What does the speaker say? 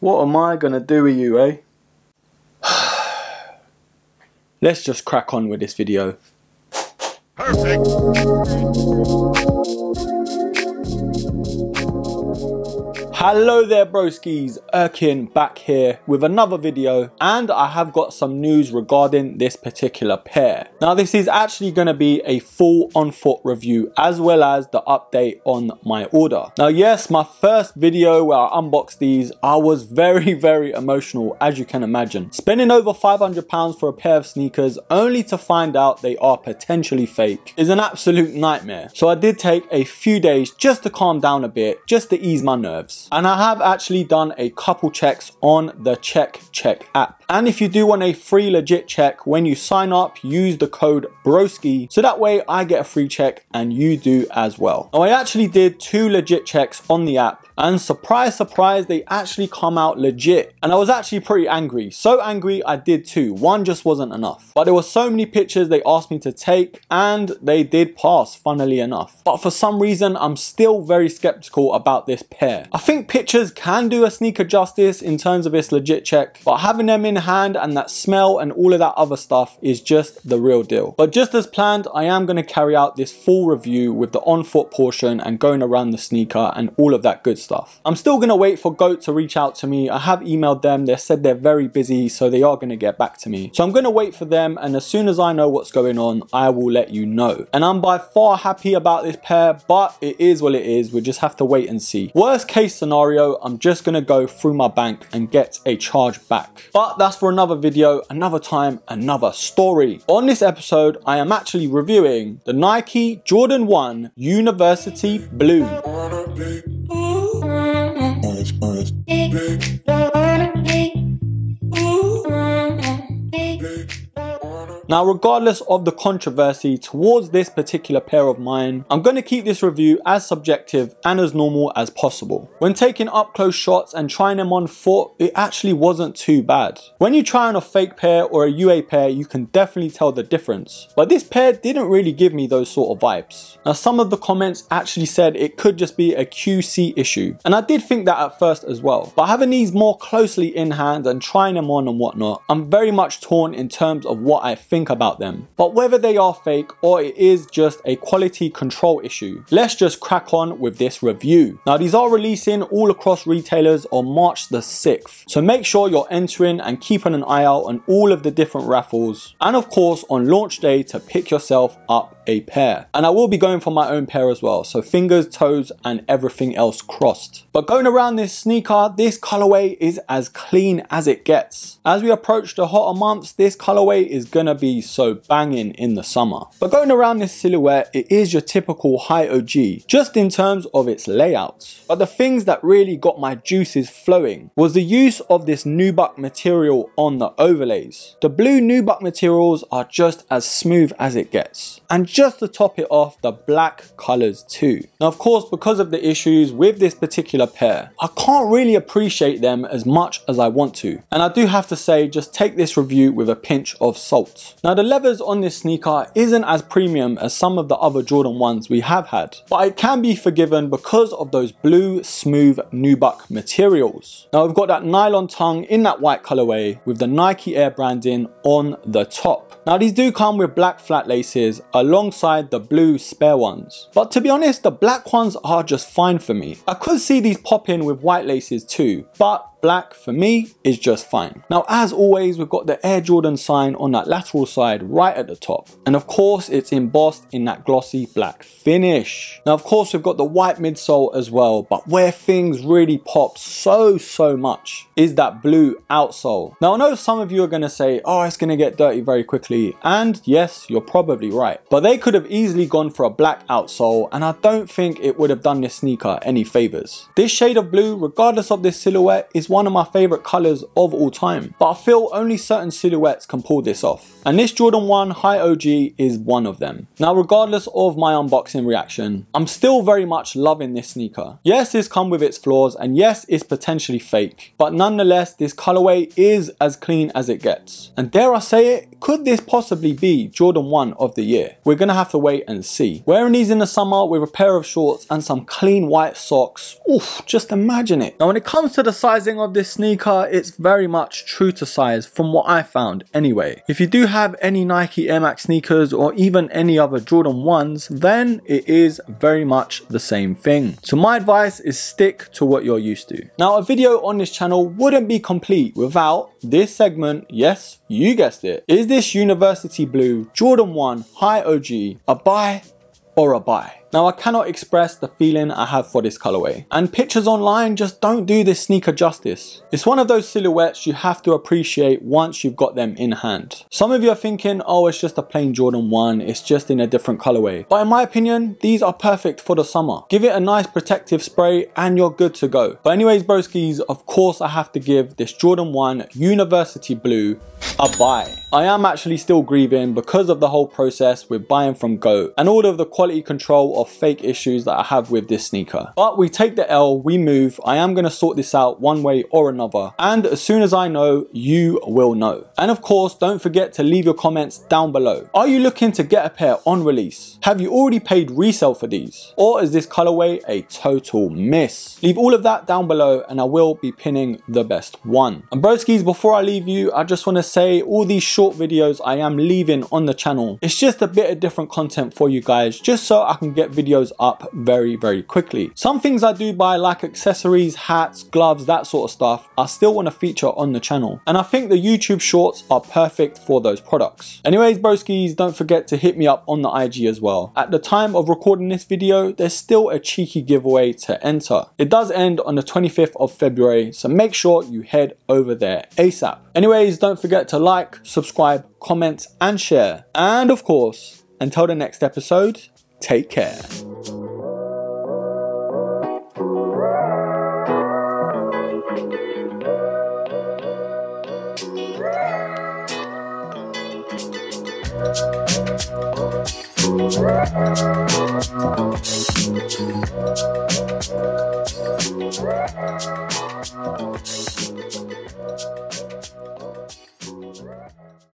What am I gonna do with you, eh? Let's just crack on with this video. Perfect. Hello there broskies, Erkin back here with another video, and I have got some news regarding this particular pair. Now this is actually going to be a full on foot review as well as the update on my order. Now yes, my first video where I unboxed these, I was very emotional, as you can imagine. Spending over £500 for a pair of sneakers only to find out they are potentially fake is an absolute nightmare. So I did take a few days just to calm down a bit, just to ease my nerves. And I have actually done a couple checks on the CheckCheck app. And if you do want a free legit check, when you sign up, use the code Broskis, so that way I get a free check and you do as well. Now I actually did 2 legit checks on the app, and surprise they actually come out legit. And I was actually pretty angry. So angry I did 2. One just wasn't enough. But there were so many pictures they asked me to take and they did pass, funnily enough. But for some reason I'm still very skeptical about this pair. I think pictures can do a sneaker justice in terms of its legit check, but having them in hand and that smell and all of that other stuff is just the real deal. But just as planned, I am going to carry out this full review with the on foot portion and going around the sneaker and all of that good stuff. I'm still going to wait for GOAT to reach out to me. I have emailed them. They said they're very busy, so they are going to get back to me. So I'm going to wait for them, and as soon as I know what's going on, I will let you know. And I'm by far happy about this pair, but it is what it is. We just have to wait and see. Worst case scenario, I'm just going to go through my bank and get a charge back. But that's for another video, another time, another story. On this episode, I am actually reviewing the Nike Jordan 1 University Blue. Now regardless of the controversy towards this particular pair of mine, I'm going to keep this review as subjective and as normal as possible. When taking up close shots and trying them on foot, it actually wasn't too bad. When you try on a fake pair or a UA pair, you can definitely tell the difference. But this pair didn't really give me those sort of vibes. Now some of the comments actually said it could just be a QC issue, and I did think that at first as well. But having these more closely in hand and trying them on and whatnot, I'm very much torn in terms of what I think about them. But whether they are fake or it is just a quality control issue, let's just crack on with this review. Now these are releasing all across retailers on March the 6th, so make sure you're entering and keeping an eye out on all of the different raffles, and of course on launch day to pick yourself up a pair. And I will be going for my own pair as well, so fingers, toes and everything else crossed. But going around this sneaker, this colorway is as clean as it gets. As we approach the hotter months, this colorway is gonna be so banging in the summer. But going around this silhouette, it is your typical high OG, just in terms of its layout. But the things that really got my juices flowing was the use of this nubuck material on the overlays. The blue nubuck materials are just as smooth as it gets. And just to top it off, the black colors too. Now of course, because of the issues with this particular pair, I can't really appreciate them as much as I want to. And I do have to say, just take this review with a pinch of salt. Now the leathers on this sneaker isn't as premium as some of the other Jordan 1s we have had, but it can be forgiven because of those blue smooth nubuck materials. Now we've got that nylon tongue in that white colorway with the Nike Air branding on the top. Now these do come with black flat laces alongside the blue spare ones, but to be honest, the black ones are just fine for me. I could see these pop in with white laces too, but black for me is just fine. Now as always, we've got the Air Jordan sign on that lateral side right at the top, and of course it's embossed in that glossy black finish. Now of course we've got the white midsole as well, but where things really pop so much is that blue outsole. Now I know some of you are going to say, oh, it's going to get dirty very quickly, and yes, you're probably right, but they could have easily gone for a black outsole and I don't think it would have done this sneaker any favors. This shade of blue, regardless of this silhouette, is one of my favorite colors of all time, but I feel only certain silhouettes can pull this off, and this Jordan 1 High OG is one of them. Now regardless of my unboxing reaction, I'm still very much loving this sneaker. Yes, it's come with its flaws, and yes, it's potentially fake, but nonetheless this colorway is as clean as it gets, and dare I say it, could this possibly be Jordan 1 of the year? We're gonna have to wait and see. Wearing these in the summer with a pair of shorts and some clean white socks, oof, just imagine it. Now when it comes to the sizing of this sneaker, it's very much true to size from what I found anyway. If you do have any Nike Air Max sneakers or even any other Jordan 1s, then it is very much the same thing. So my advice is stick to what you're used to. Now a video on this channel wouldn't be complete without this segment. Yes, you guessed it. Is this University Blue Jordan 1 High OG a buy or a buy? Now I cannot express the feeling I have for this colorway, and pictures online just don't do this sneaker justice. It's one of those silhouettes you have to appreciate once you've got them in hand. Some of you are thinking, oh, it's just a plain Jordan 1, it's just in a different colorway. But in my opinion, these are perfect for the summer. Give it a nice protective spray and you're good to go. But anyways, broskies, of course I have to give this Jordan 1 University Blue a buy. I am actually still grieving because of the whole process with buying from GOAT and all of the quality control of fake issues that I have with this sneaker. But we take the L, we move. I am going to sort this out one way or another, and as soon as I know, you will know. And of course, don't forget to leave your comments down below. Are you looking to get a pair on release? Have you already paid resale for these? Or is this colorway a total miss? Leave all of that down below and I will be pinning the best one. And broskies, before I leave you, I just want to say all these short videos I am leaving on the channel, it's just a bit of different content for you guys, just so I can get videos up very quickly. Some things I do buy, like accessories, hats, gloves, that sort of stuff, I still want to feature on the channel, and I think the YouTube shorts are perfect for those products. Anyways, broskies, don't forget to hit me up on the IG as well. At the time of recording this video, there's still a cheeky giveaway to enter. It does end on the 25th of February, so make sure you head over there ASAP. Anyways, don't forget to like, subscribe, comment and share. And of course, until the next episode, take care.